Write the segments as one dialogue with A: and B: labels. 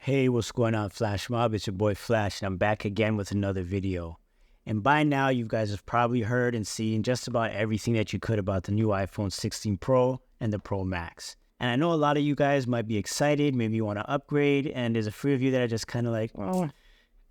A: Hey, what's going on, Flash Mob? It's your boy Flash, and I'm back again with another video. And by now, you guys have probably heard and seen just about everything that you could about the new iPhone 16 Pro and the Pro Max. And I know a lot of you guys might be excited, maybe you want to upgrade, and there's a few of you that are just kind of like, well,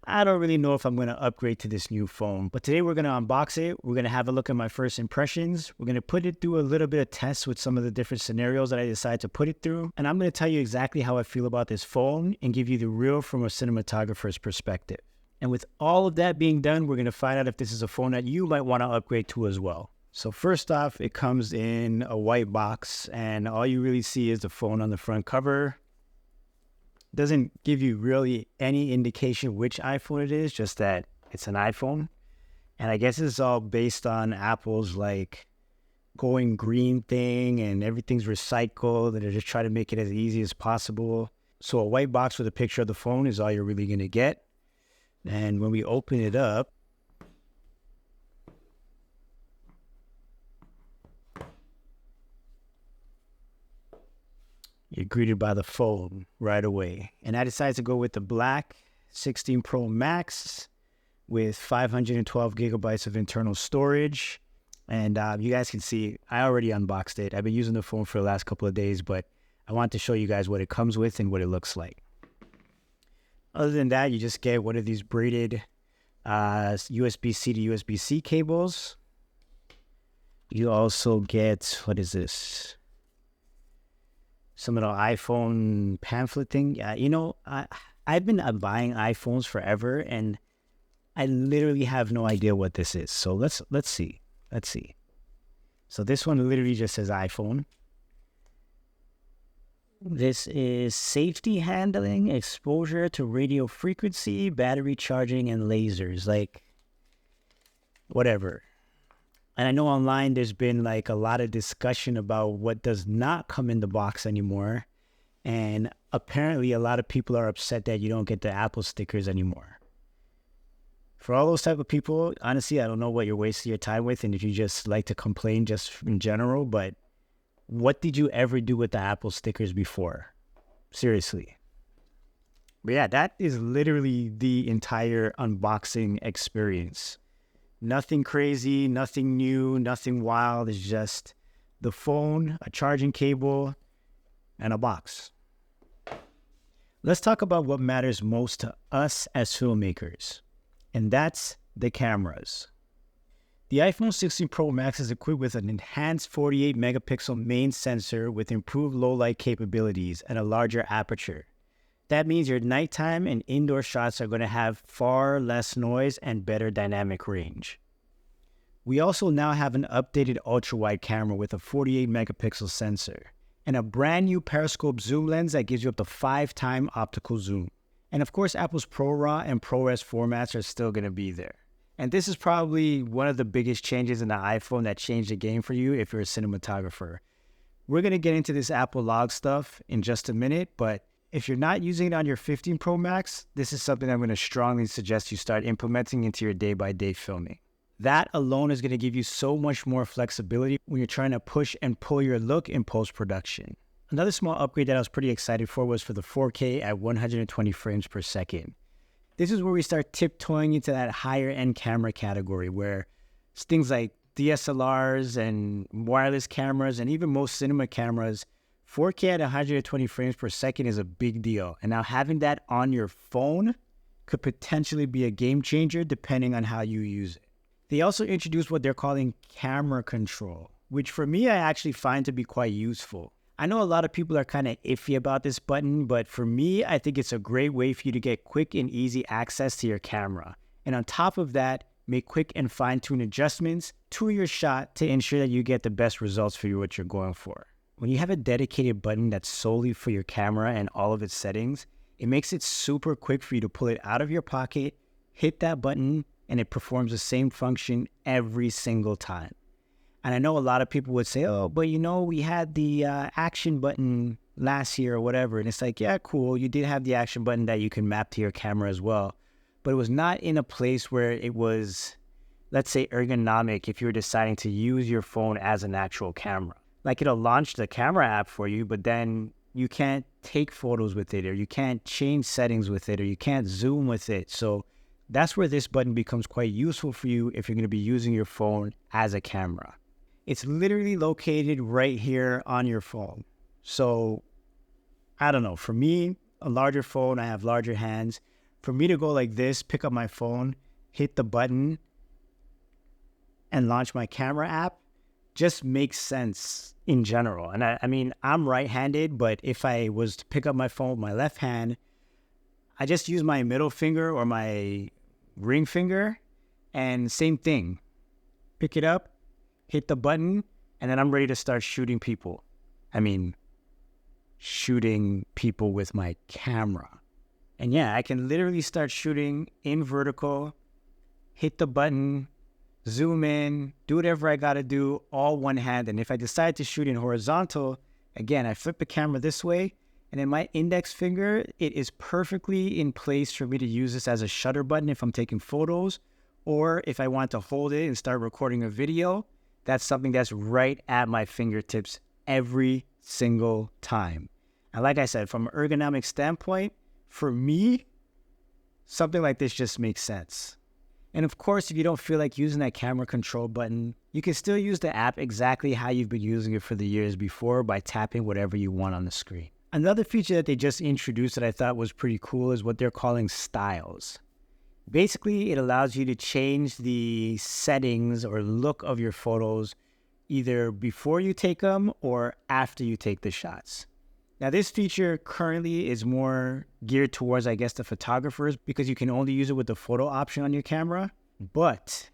A: I don't really know if I'm going to upgrade to this new phone. But today we're going to unbox it. We're going to have a look at my first impressions. We're going to put it through a little bit of tests with some of the different scenarios that I decided to put it through. And I'm going to tell you exactly how I feel about this phone and give you the real from a cinematographer's perspective. And with all of that being done, we're going to find out if this is a phone that you might want to upgrade to as well. So first off, it comes in a white box, and all you really see is the phone on the front cover. Doesn't give you really any indication which iPhone it is, just that it's an iPhone. And I guess it's all based on Apple's like going green thing, and everything's recycled, and they're just trying to make it as easy as possible. So a white box with a picture of the phone is all you're really going to get. And when we open it up, you're greeted by the phone right away. And I decided to go with the black 16 Pro Max with 512 gigabytes of internal storage. And you guys can see, I already unboxed it. I've been using the phone for the last couple of days, but I want to show you guys what it comes with and what it looks like. Other than that, you just get one of these braided USB-C to USB-C cables. You also get, what is this? Some of the iPhone pamphlet thing. Yeah, you know, I've been buying iPhones forever, and I literally have no idea what this is. So let's see. Let's see. So this one literally just says iPhone. This is safety handling, exposure to radio frequency, battery charging, and lasers. Like, whatever. And I know online there's been like a lot of discussion about what does not come in the box anymore. And apparently a lot of people are upset that you don't get the Apple stickers anymore. For all those type of people, honestly, I don't know what you're wasting your time with, and if you just like to complain just in general, but what did you ever do with the Apple stickers before? Seriously. But yeah, that is literally the entire unboxing experience. Nothing crazy, nothing new, nothing wild. It's just the phone, a charging cable, and a box. Let's talk about what matters most to us as filmmakers, and that's the cameras. The iPhone 16 Pro Max is equipped with an enhanced 48 megapixel main sensor with improved low light capabilities and a larger aperture. That means your nighttime and indoor shots are going to have far less noise and better dynamic range. We also now have an updated ultra-wide camera with a 48 megapixel sensor and a brand new periscope zoom lens that gives you up to 5x optical zoom. And of course, Apple's ProRAW and ProRes formats are still going to be there. And this is probably one of the biggest changes in the iPhone that changed the game for you if you're a cinematographer. We're going to get into this Apple log stuff in just a minute, but if you're not using it on your 15 Pro Max, this is something I'm going to strongly suggest you start implementing into your day-by-day filming. That alone is going to give you so much more flexibility when you're trying to push and pull your look in post-production. Another small upgrade that I was pretty excited for was for the 4K at 120 frames per second. This is where we start tiptoeing into that higher-end camera category where things like DSLRs and wireless cameras and even most cinema cameras, 4K at 120 frames per second is a big deal. And now having that on your phone could potentially be a game changer depending on how you use it. They also introduced what they're calling camera control, which for me I actually find to be quite useful. I know a lot of people are kind of iffy about this button, but for me, I think it's a great way for you to get quick and easy access to your camera. And on top of that, make quick and fine-tuned adjustments to your shot to ensure that you get the best results for what you're going for. When you have a dedicated button that's solely for your camera and all of its settings, it makes it super quick for you to pull it out of your pocket, hit that button, and it performs the same function every single time. And I know a lot of people would say, oh, but you know, we had the action button last year or whatever. And it's like, yeah, cool. You did have the action button that you can map to your camera as well. But it was not in a place where it was, let's say, ergonomic if you were deciding to use your phone as an actual camera. Like it'll launch the camera app for you, but then you can't take photos with it, or you can't change settings with it, or you can't zoom with it. So that's where this button becomes quite useful for you if you're going to be using your phone as a camera. It's literally located right here on your phone. So I don't know, for me, a larger phone, I have larger hands. For me to go like this, pick up my phone, hit the button, and launch my camera app just makes sense in general. And I mean, I'm right-handed, but if I was to pick up my phone with my left hand, I just use my middle finger or my ring finger, and same thing. Pick it up, hit the button, and then I'm ready to start shooting people. I mean, shooting people with my camera. And yeah, I can literally start shooting in vertical, hit the button, zoom in, do whatever I gotta do, all one hand. And if I decide to shoot in horizontal, again, I flip the camera this way, and then my index finger, it is perfectly in place for me to use this as a shutter button if I'm taking photos, or if I want to hold it and start recording a video. That's something that's right at my fingertips every single time. And like I said, from an ergonomic standpoint, for me, something like this just makes sense. And of course, if you don't feel like using that camera control button, you can still use the app exactly how you've been using it for the years before by tapping whatever you want on the screen. Another feature that they just introduced that I thought was pretty cool is what they're calling styles. Basically, it allows you to change the settings or look of your photos either before you take them or after you take the shots. Now, this feature currently is more geared towards, I guess, the photographers because you can only use it with the photo option on your camera. But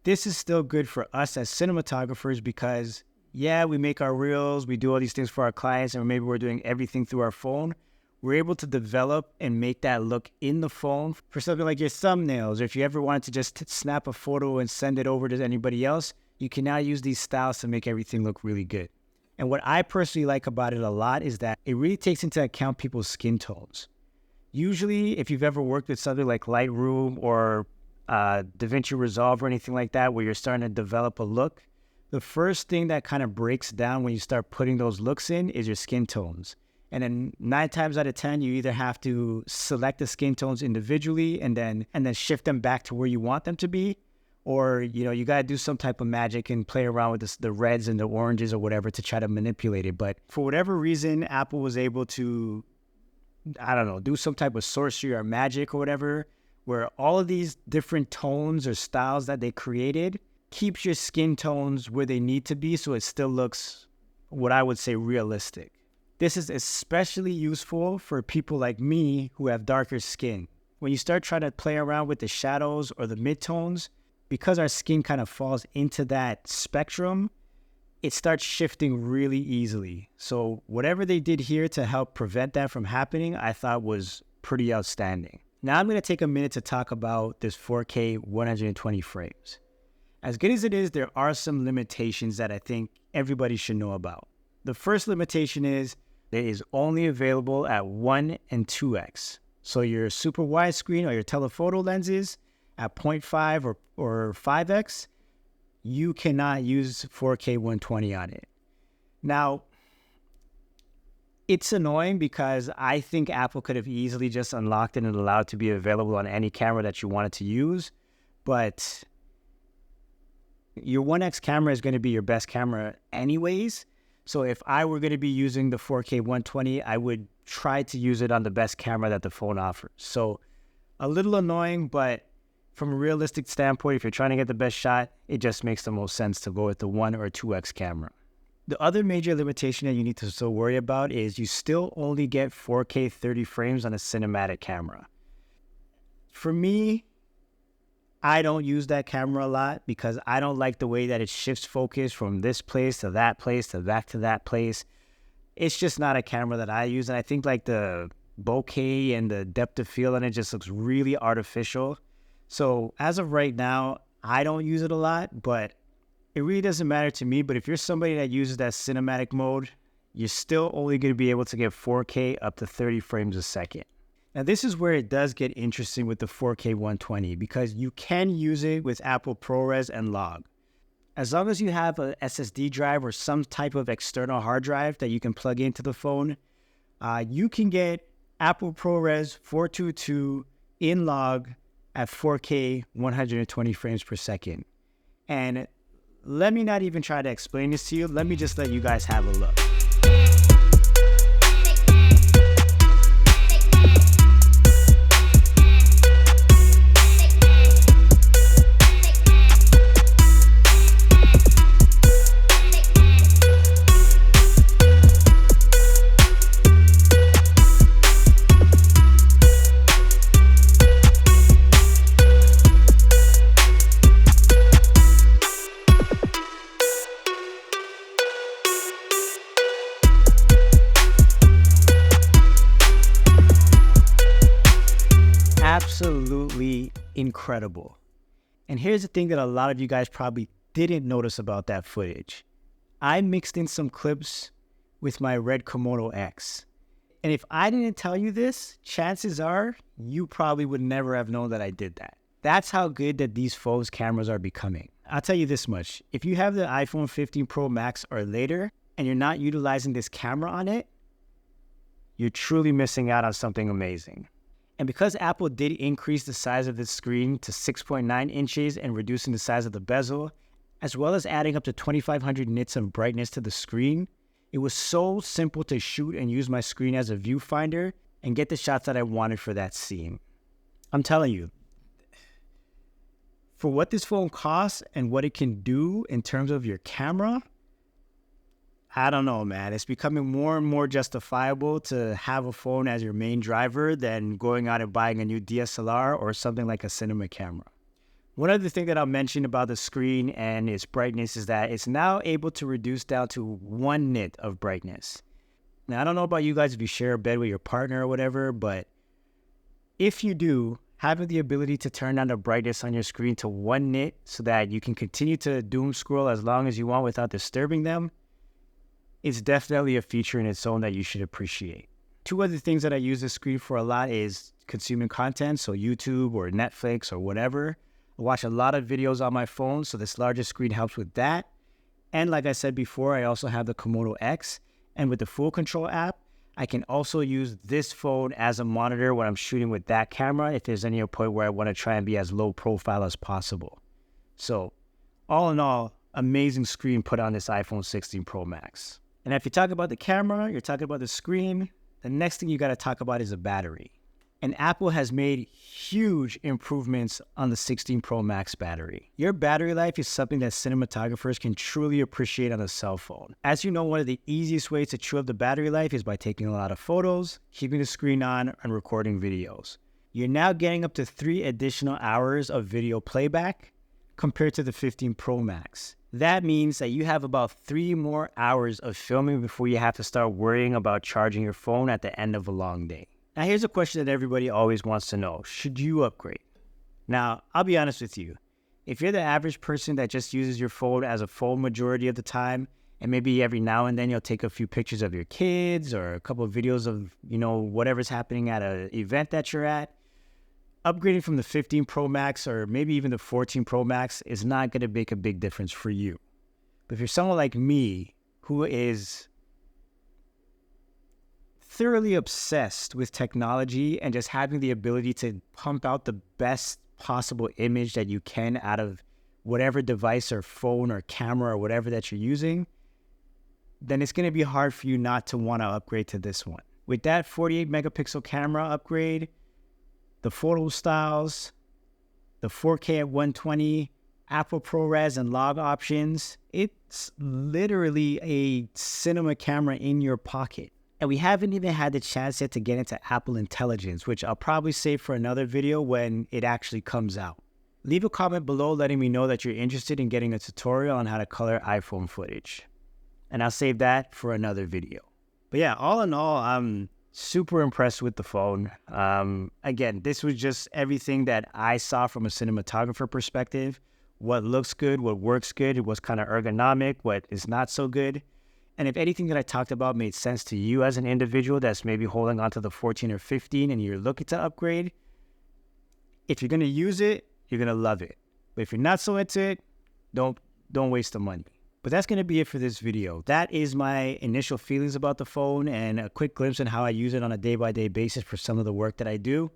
A: this is still good for us as cinematographers because, yeah, we make our reels, we do all these things for our clients, and maybe we're doing everything through our phone. We're able to develop and make that look in the phone for something like your thumbnails. Or if you ever wanted to just snap a photo and send it over to anybody else, you can now use these styles to make everything look really good. And what I personally like about it a lot is that it really takes into account people's skin tones. Usually, if you've ever worked with something like Lightroom or DaVinci Resolve or anything like that, where you're starting to develop a look, the first thing that kind of breaks down when you start putting those looks in is your skin tones. And then 9 times out of 10, you either have to select the skin tones individually and then shift them back to where you want them to be, or you got to do some type of magic and play around with the reds and the oranges or whatever to try to manipulate it. But for whatever reason, Apple was able to, I don't know, do some type of sorcery or magic or whatever, where all of these different tones or styles that they created keeps your skin tones where they need to be so it still looks, what I would say, realistic. This is especially useful for people like me who have darker skin. When you start trying to play around with the shadows or the midtones, because our skin kind of falls into that spectrum, it starts shifting really easily. So whatever they did here to help prevent that from happening, I thought was pretty outstanding. Now I'm going to take a minute to talk about this 4K 120 frames. As good as it is, there are some limitations that I think everybody should know about. The first limitation is it is only available at 1 and 2x. So your super widescreen or your telephoto lenses at 0.5 or 5x, you cannot use 4K 120 on it. Now, it's annoying because I think Apple could have easily just unlocked it and allowed it to be available on any camera that you wanted to use, but your 1x camera is going to be your best camera anyways. So if I were going to be using the 4K 120, I would try to use it on the best camera that the phone offers. So a little annoying, but from a realistic standpoint, if you're trying to get the best shot, it just makes the most sense to go with the 1 or 2x camera. The other major limitation that you need to still worry about is you still only get 4K 30 frames on a cinematic camera. For me, I don't use that camera a lot because I don't like the way that it shifts focus from this place to that place to back to that place. It's just not a camera that I use. And I think like the bokeh and the depth of field on it just looks really artificial. So as of right now, I don't use it a lot, but it really doesn't matter to me. But if you're somebody that uses that cinematic mode, you're still only going to be able to get 4K up to 30 frames a second. Now, this is where it does get interesting with the 4K 120 because you can use it with Apple ProRes and Log. As long as you have a SSD drive or some type of external hard drive that you can plug into the phone, You can get Apple ProRes 422 in log at 4K 120 frames per second. And let me not even try to explain this to you. Let me just let you guys have a look. Absolutely incredible. And here's the thing that a lot of you guys probably didn't notice about that footage. I mixed in some clips with my red KOMODO X. And if I didn't tell you this, chances are you probably would never have known that I did that. That's how good that these phones cameras are becoming. I'll tell you this much. If you have the iPhone 15 Pro Max or later and you're not utilizing this camera on it, you're truly missing out on something amazing. And because Apple did increase the size of this screen to 6.9 inches and reducing the size of the bezel, as well as adding up to 2500 nits of brightness to the screen, it was so simple to shoot and use my screen as a viewfinder and get the shots that I wanted for that scene. I'm telling you, for what this phone costs and what it can do in terms of your camera, I don't know, man. It's becoming more and more justifiable to have a phone as your main driver than going out and buying a new DSLR or something like a cinema camera. One other thing that I'll mention about the screen and its brightness is that it's now able to reduce down to 1 nit of brightness. Now, I don't know about you guys if you share a bed with your partner or whatever, but if you do, having the ability to turn down the brightness on your screen to 1 nit so that you can continue to doom scroll as long as you want without disturbing them, it's definitely a feature in its own that you should appreciate. Two other things that I use this screen for a lot is consuming content, so YouTube or Netflix or whatever. I watch a lot of videos on my phone, so this larger screen helps with that. And like I said before, I also have the KOMODO X, and with the Full Control app, I can also use this phone as a monitor when I'm shooting with that camera if there's any point where I want to try and be as low profile as possible. So all in all, amazing screen put on this iPhone 16 Pro Max. And if you talk about the camera, you're talking about the screen, the next thing you got to talk about is the battery. And Apple has made huge improvements on the 16 Pro Max battery. Your battery life is something that cinematographers can truly appreciate on a cell phone. As you know, one of the easiest ways to chew up the battery life is by taking a lot of photos, keeping the screen on, and recording videos. You're now getting up to 3 additional hours of video playback compared to the 15 Pro Max. That means that you have about 3 more hours of filming before you have to start worrying about charging your phone at the end of a long day. Now, here's a question that everybody always wants to know. Should you upgrade? Now, I'll be honest with you. If you're the average person that just uses your phone as a phone majority of the time, and maybe every now and then you'll take a few pictures of your kids or a couple of videos of, whatever's happening at an event that you're at, upgrading from the 15 Pro Max or maybe even the 14 Pro Max is not going to make a big difference for you. But if you're someone like me who is thoroughly obsessed with technology and just having the ability to pump out the best possible image that you can out of whatever device or phone or camera or whatever that you're using, then it's going to be hard for you not to want to upgrade to this one. With that 48 megapixel camera upgrade, the photo styles, the 4K at 120, Apple ProRes and log options, it's literally a cinema camera in your pocket. And we haven't even had the chance yet to get into Apple Intelligence, which I'll probably save for another video when it actually comes out. Leave a comment below letting me know that you're interested in getting a tutorial on how to color iPhone footage. And I'll save that for another video. But yeah, all in all, I'm super impressed with the phone. Again, this was just everything that I saw from a cinematographer perspective. What looks good, what works good, what's kind of ergonomic, what is not so good. And if anything that I talked about made sense to you as an individual that's maybe holding on to the 14 or 15 and you're looking to upgrade, if you're going to use it, you're going to love it. But if you're not so into it, don't waste the money. But that's going to be it for this video. That is my initial feelings about the phone and a quick glimpse on how I use it on a day-by-day basis for some of the work that I do.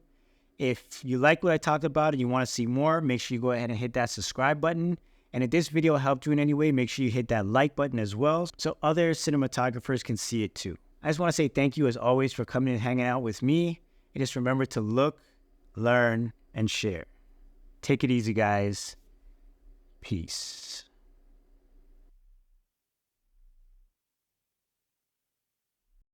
A: If you like what I talked about and you want to see more, make sure you go ahead and hit that subscribe button. And if this video helped you in any way, make sure you hit that like button as well so other cinematographers can see it too. I just want to say thank you as always for coming and hanging out with me. And just remember to look, learn, and share. Take it easy, guys. Peace.